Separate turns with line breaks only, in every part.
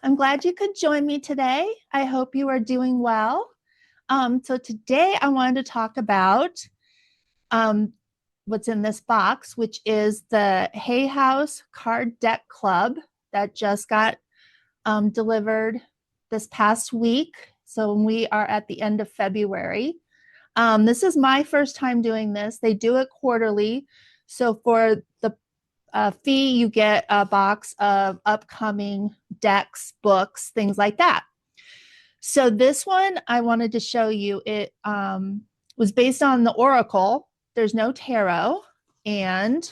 I'm glad you could join me today. I hope you are doing well. So today I wanted to talk about um, what's in this box, which is the Hay House Card Deck Club that just got delivered this past week. So we are at the end of February. This is my first time doing this. They do it quarterly. So for the fee, you get a box of upcoming decks, books, things like that. So this one I wanted to show you. It was based on the Oracle. There's no tarot, and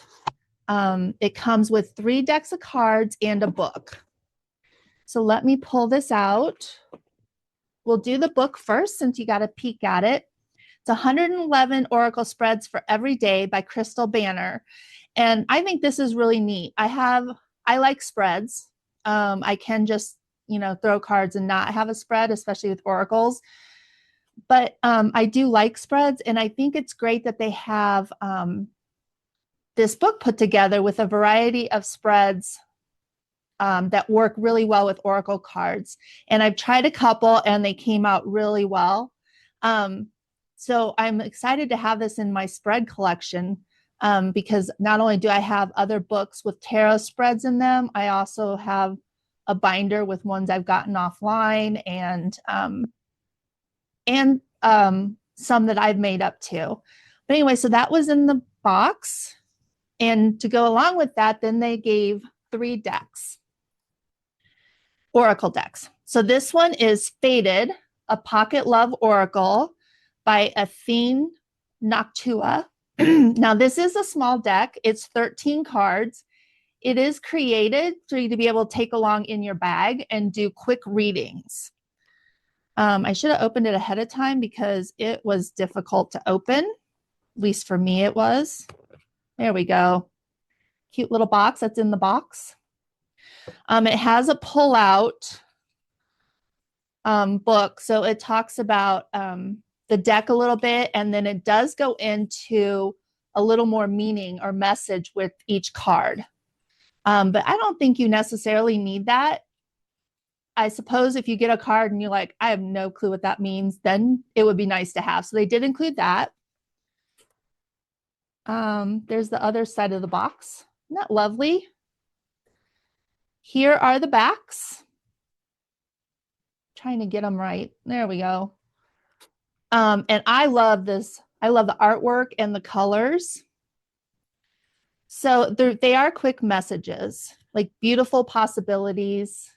it comes with 3 decks of cards and a book. So let me pull this out. We'll do the book first since you got a peek at it. It's 111 Oracle spreads for every day by Krystal Banner. And I think this is really neat. I like spreads. I can just, throw cards and not have a spread, especially with oracles. But I do like spreads, and I think it's great that they have this book put together with a variety of spreads that work really well with oracle cards. And I've tried a couple, and they came out really well. So I'm excited to have this in my spread collection. Because not only do I have other books with tarot spreads in them, I also have a binder with ones I've gotten offline and some that I've made up too. But anyway, so that was in the box. And to go along with that, then they gave 3 decks, Oracle decks. So this one is Fated, a Pocket Love Oracle by Athene Noctua. Now, this is a small deck. It's 13 cards. It is created for you to be able to take along in your bag and do quick readings. I should have opened it ahead of time because it was difficult to open. At least for me, it was. There we go. Cute little box that's in the box. It has a pull-out book. So it talks about the deck a little bit, and then it does go into a little more meaning or message with each card. But I don't think you necessarily need that. I suppose if you get a card and you're like, I have no clue what that means, then it would be nice to have. So they did include that. There's the other side of the box. Isn't that lovely? Here are the backs. Trying to get them right. There we go. And I love this. I love the artwork and the colors. So they are quick messages, like beautiful possibilities,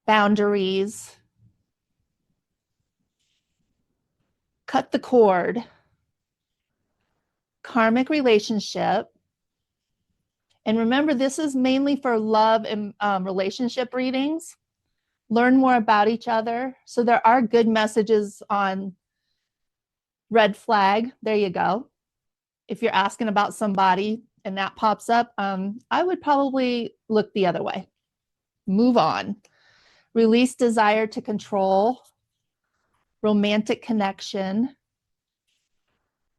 boundaries, cut the cord, karmic relationship. And remember, this is mainly for love and relationship readings. Learn more about each other. So there are good messages on red flag. There you go. If you're asking about somebody and that pops up, I would probably look the other way. Move on. Release desire to control. Romantic connection.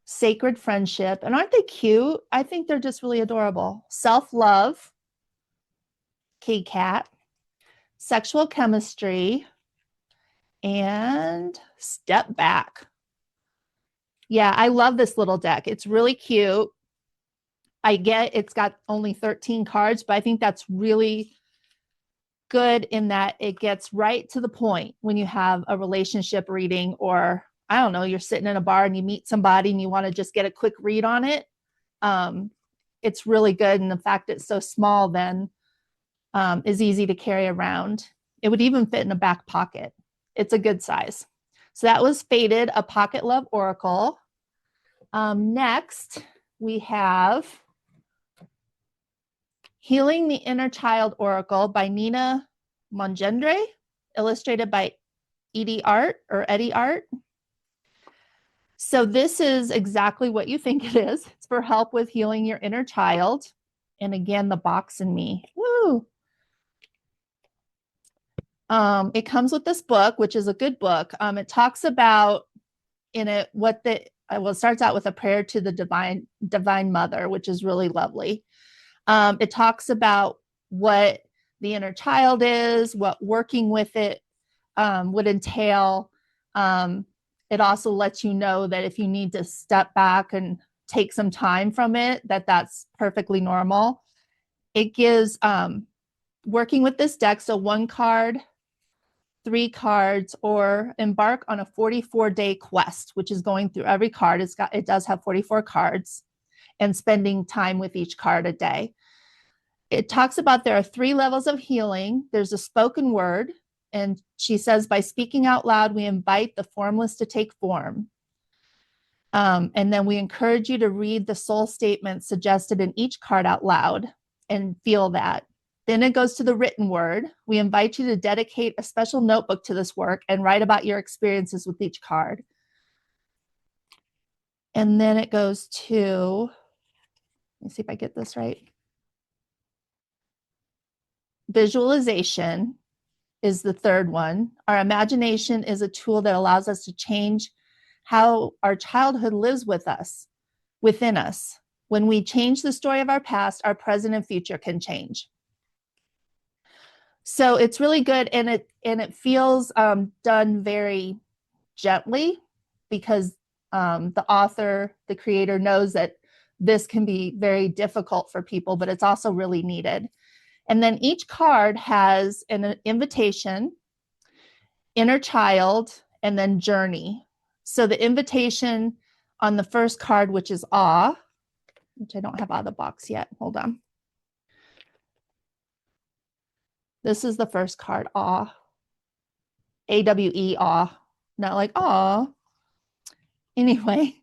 Sacred friendship. And aren't they cute? I think they're just really adorable. Self-love. Kitty cat. Sexual chemistry, and step back. Yeah, I love this little deck. It's really cute. I get it's got only 13 cards, but I think that's really good in that it gets right to the point when you have a relationship reading, or I don't know, you're sitting in a bar and you meet somebody and you want to just get a quick read on it. It's really good. And the fact it's so small then is easy to carry around. It would even fit in a back pocket. It's a good size. So that was Fated, a Pocket Love Oracle. Next, we have Healing the Inner Child Oracle by Nina Mongendre, illustrated by Edie Art. So this is exactly what you think it is. It's for help with healing your inner child. And again, the box and me. Woo! It comes with this book, which is a good book. It talks about in it it starts out with a prayer to the divine mother, which is really lovely. It talks about what the inner child is, what working with it would entail. It also lets you know that if you need to step back and take some time from it, that's perfectly normal. It gives working with this deck, so 1 card, 3 cards, or embark on a 44-day quest, which is going through every card. It does have 44 cards, and spending time with each card a day. It talks about there are 3 levels of healing. There's a spoken word, and she says, by speaking out loud, we invite the formless to take form. And then we encourage you to read the soul statements suggested in each card out loud and feel that. Then it goes to the written word. We invite you to dedicate a special notebook to this work and write about your experiences with each card. And then it goes to, let me see if I get this right. Visualization is the third one. Our imagination is a tool that allows us to change how our childhood lives within us. When we change the story of our past, our present and future can change. So it's really good, and it feels done very gently, because the author, the creator, knows that this can be very difficult for people, but it's also really needed. And then each card has an invitation, inner child, and then journey. So the invitation on the first card, which is awe, which I don't have out of the box yet. Hold on. This is the first card, awe. A-W-E, awe. Not like awe. Anyway,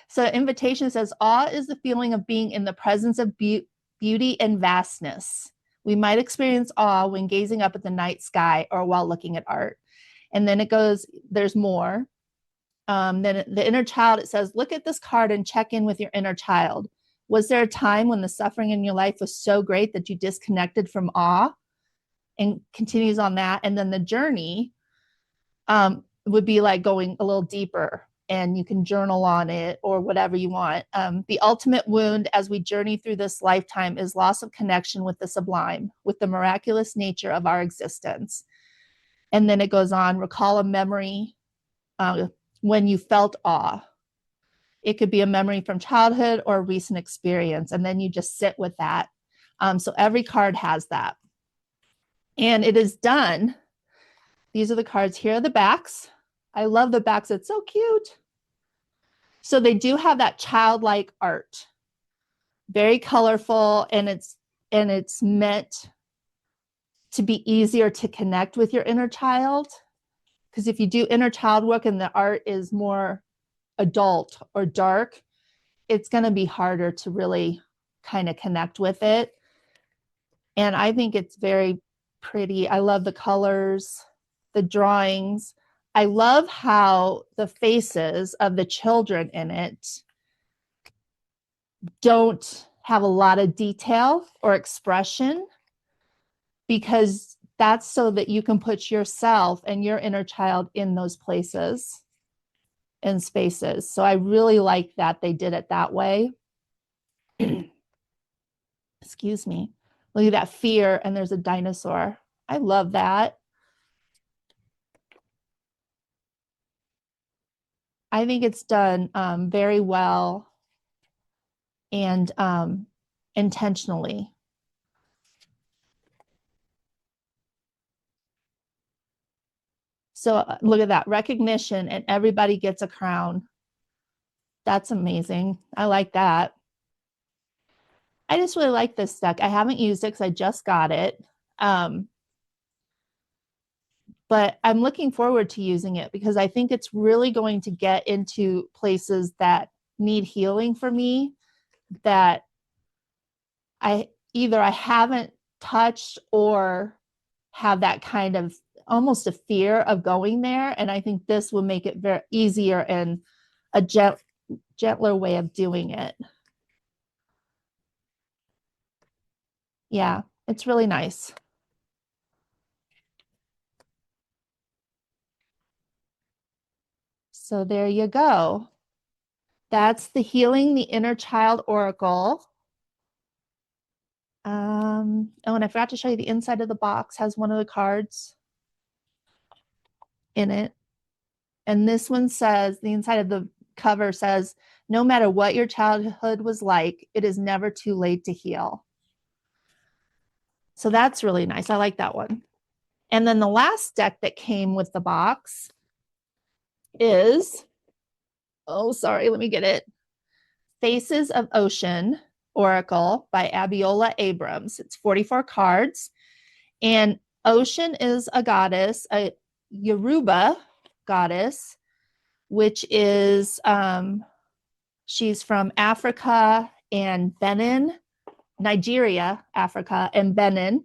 so invitation says, awe is the feeling of being in the presence of beauty and vastness. We might experience awe when gazing up at the night sky or while looking at art. And then it goes, there's more. Then the inner child, it says, look at this card and check in with your inner child. Was there a time when the suffering in your life was so great that you disconnected from awe? And continues on that. And then the journey would be like going a little deeper, and you can journal on it or whatever you want. The ultimate wound as we journey through this lifetime is loss of connection with the sublime, with the miraculous nature of our existence. And then it goes on, recall a memory when you felt awe. It could be a memory from childhood or a recent experience, and then you just sit with that. So every card has that. And it is done. These are the cards. Here are the backs. I love the backs. It's so cute. So they do have that childlike art. Very colorful, and it's meant to be easier to connect with your inner child. Because if you do inner child work and the art is more adult or dark, it's going to be harder to really kind of connect with it. And I think it's very pretty. I love the colors, the drawings. I love how the faces of the children in it don't have a lot of detail or expression, because that's so that you can put yourself and your inner child in those places and spaces. So I really like that they did it that way. Excuse me. Look at that fear, and there's a dinosaur. I love that. I think it's done very well and intentionally. So look at that, recognition, and everybody gets a crown. That's amazing. I like that. I just really like this deck. I haven't used it because I just got it. But I'm looking forward to using it, because I think it's really going to get into places that need healing for me, that I haven't touched or have that kind of almost a fear of going there. And I think this will make it very easier and a gentler way of doing it. Yeah, it's really nice. So there you go. That's the Healing the Inner Child Oracle. Oh, and I forgot to show you the inside of the box has one of the cards in it. And this one says, the inside of the cover says, no matter what your childhood was like, it is never too late to heal. So that's really nice. I like that one. And then the last deck that came with the box is, oh, sorry, let me get it. Faces of Oshun Oracle by Abiola Abrams. It's 44 cards. And Oshun is a goddess, a Yoruba goddess, which is, she's from Africa and Benin, Nigeria, Africa, and Benin,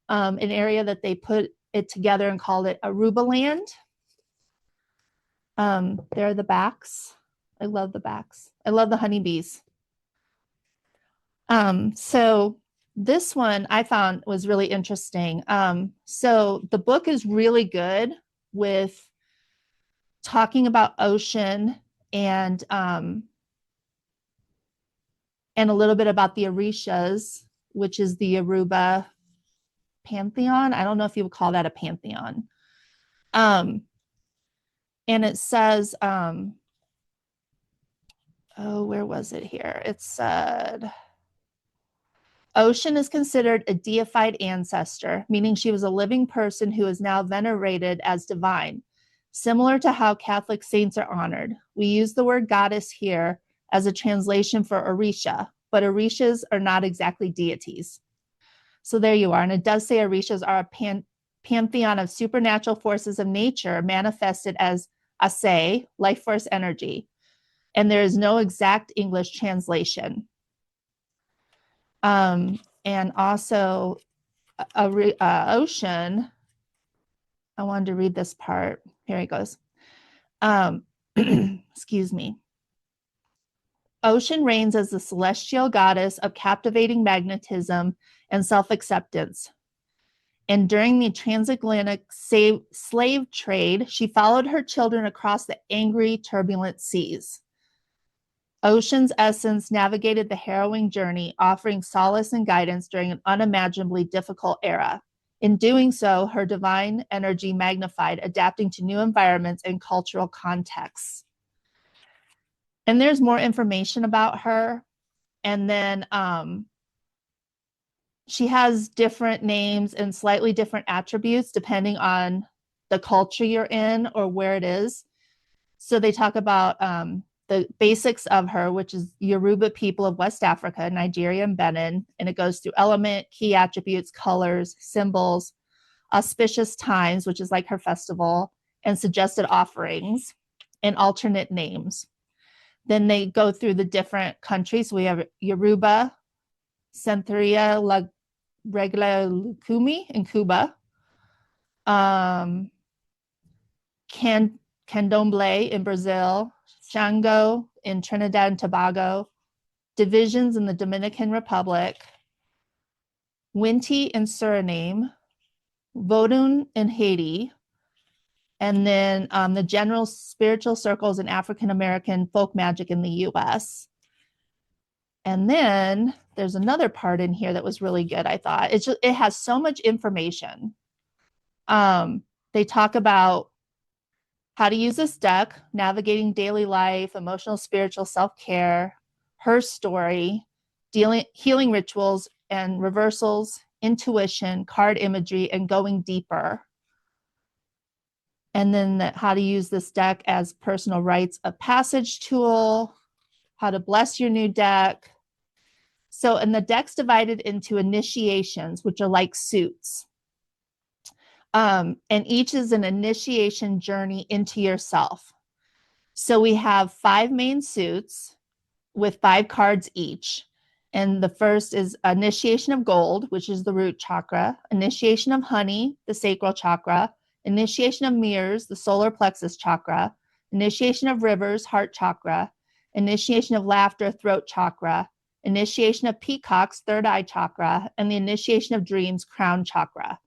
an area that they put it together and called it Aruba land. There are the backs. I love the backs. I love the honeybees. So this one I found was really interesting. So the book is really good with talking about Oshun and a little bit about the Orishas, which is the Yoruba pantheon. I don't know if you would call that a pantheon. And it says, oh, where was it here? It said, Oshun is considered a deified ancestor, meaning she was a living person who is now venerated as divine, similar to how Catholic saints are honored. We use the word goddess here as a translation for Orisha, but Orishas are not exactly deities. So there you are. And it does say Orishas are a pantheon of supernatural forces of nature manifested as Ase, life force energy. And there is no exact English translation. And also Oshun, I wanted to read this part. Here it goes. Excuse me. Oshun reigns as the celestial goddess of captivating magnetism and self-acceptance. And during the transatlantic slave trade, she followed her children across the angry, turbulent seas. Oshun's essence navigated the harrowing journey, offering solace and guidance during an unimaginably difficult era. In doing so, her divine energy magnified, adapting to new environments and cultural contexts. And there's more information about her. And then she has different names and slightly different attributes depending on the culture you're in or where it is. So they talk about the basics of her, which is Yoruba people of West Africa, Nigeria, and Benin. And it goes through element, key attributes, colors, symbols, auspicious times, which is like her festival, and suggested offerings, and alternate names. Then they go through the different countries. We have Yoruba, Santeria La Regla Lukumi in Cuba, Candomblé in Brazil, Shango in Trinidad and Tobago, divisions in the Dominican Republic, Winti in Suriname, Vodun in Haiti, and then the general spiritual circles in African American folk magic in the US. And then there's another part in here that was really good, I thought. It has so much information. They talk about how to use this deck, navigating daily life, emotional, spiritual, self-care, her story, healing rituals and reversals, intuition, card imagery, and going deeper. And then how to use this deck as personal rites of passage tool, how to bless your new deck. So, and the deck's divided into initiations, which are like suits. And each is an initiation journey into yourself. So we have 5 main suits with 5 cards each. And the first is initiation of gold, which is the root chakra, initiation of honey, the sacral chakra, initiation of mirrors, the solar plexus chakra, initiation of rivers, heart chakra, initiation of laughter, throat chakra, initiation of peacocks, third eye chakra, and the initiation of dreams, crown chakra.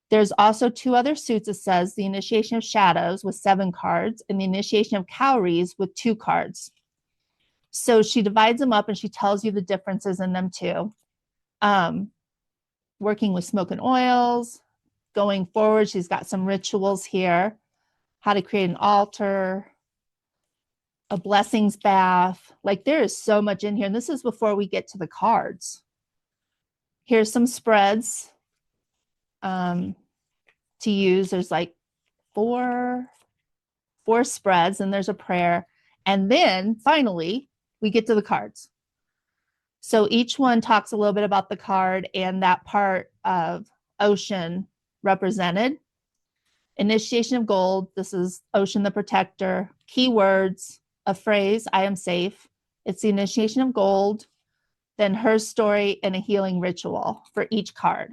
There's also 2 other suits, it says, the initiation of shadows with 7 cards and the initiation of cowries with 2 cards. So she divides them up and she tells you the differences in them too. working with smoke and oils. Going forward, she's got some rituals here, how to create an altar, a blessings bath. Like there is so much in here. And this is before we get to the cards. Here's some spreads to use. There's like four spreads, and there's a prayer. And then finally, we get to the cards. So each one talks a little bit about the card and that part of Oshun represented. Initiation of gold. This is Oshun the protector. Keywords, a phrase, I am safe. It's the initiation of gold. Then her story and a healing ritual for each card.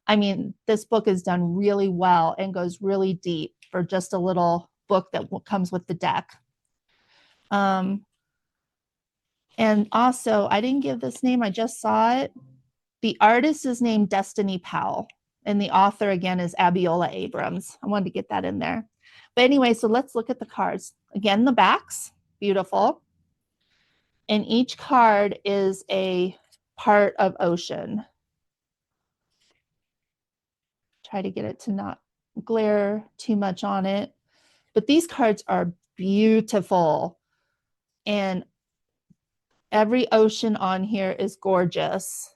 I mean, this book is done really well and goes really deep for just a little book that comes with the deck. And also, I didn't give this name, I just saw it. The artist is named Destiny Powell, and the author again is Abiola Abrams. I wanted to get that in there. But anyway, so let's look at the cards. Again, the backs, beautiful. And each card is a part of Oshun. Try to get it to not glare too much on it. But these cards are beautiful. And every Oshun on here is gorgeous.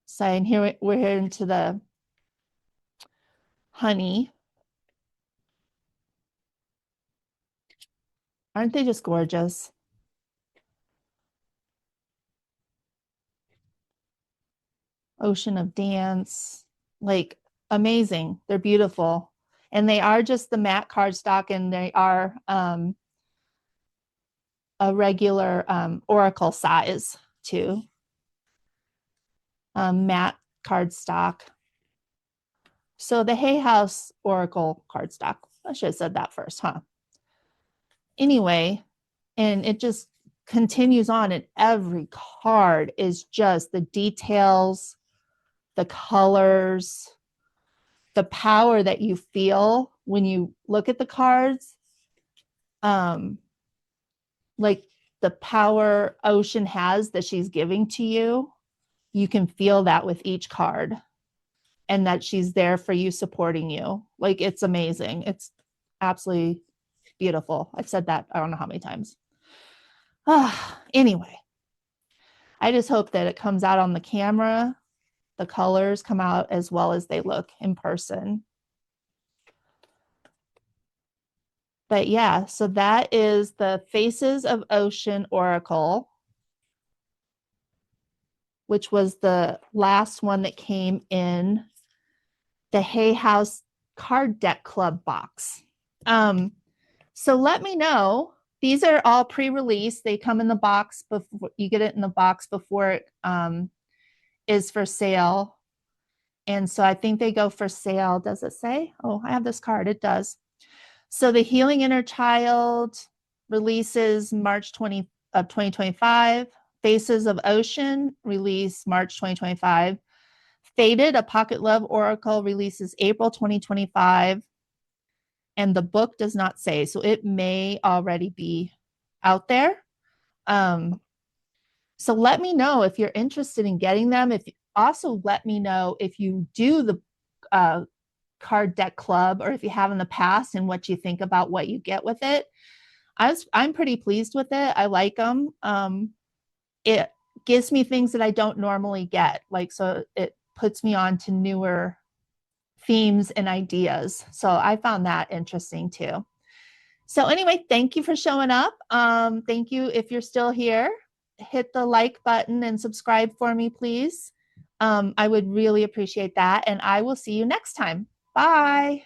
So and here we're here into the honey. Aren't they just gorgeous? Ocean of dance, like amazing. They're beautiful. And they are just the matte cardstock, and they are a regular oracle size too. Matte cardstock. So the Hay House Oracle cardstock. I should have said that first, huh? Anyway, and it just continues on, and every card is just the details, the colors, the power that you feel when you look at the cards. Like the power Oshun has that she's giving to you, you can feel that with each card, and that she's there for you, supporting you. Like it's amazing. It's absolutely beautiful. I've said that I don't know how many times. Anyway, I just hope that it comes out on the camera. The colors come out as well as they look in person. But yeah, so that is the Faces of Oshun Oracle, which was the last one that came in the Hay House Card Deck Club box. So let me know. These are all pre-released. They come in the box before you get it in the box before it is for sale. And so I think they go for sale. Does it say? Oh, I have this card. It does. So the Healing Inner Child releases March 20 of 2025. Faces of Oshun release March 2025. Faded, a Pocket Love Oracle, releases April 2025. And the book does not say, so it may already be out there. So let me know if you're interested in getting them. If also let me know if you do the card deck club, or if you have in the past, and what you think about what you get with it. I'm pretty pleased with it. I like them. It gives me things that I don't normally get, like, so it puts me on to newer themes and ideas. So I found that interesting too. So anyway, thank you for showing up. Thank you. If you're still here, hit the like button and subscribe for me, please. I would really appreciate that. And I will see you next time. Bye.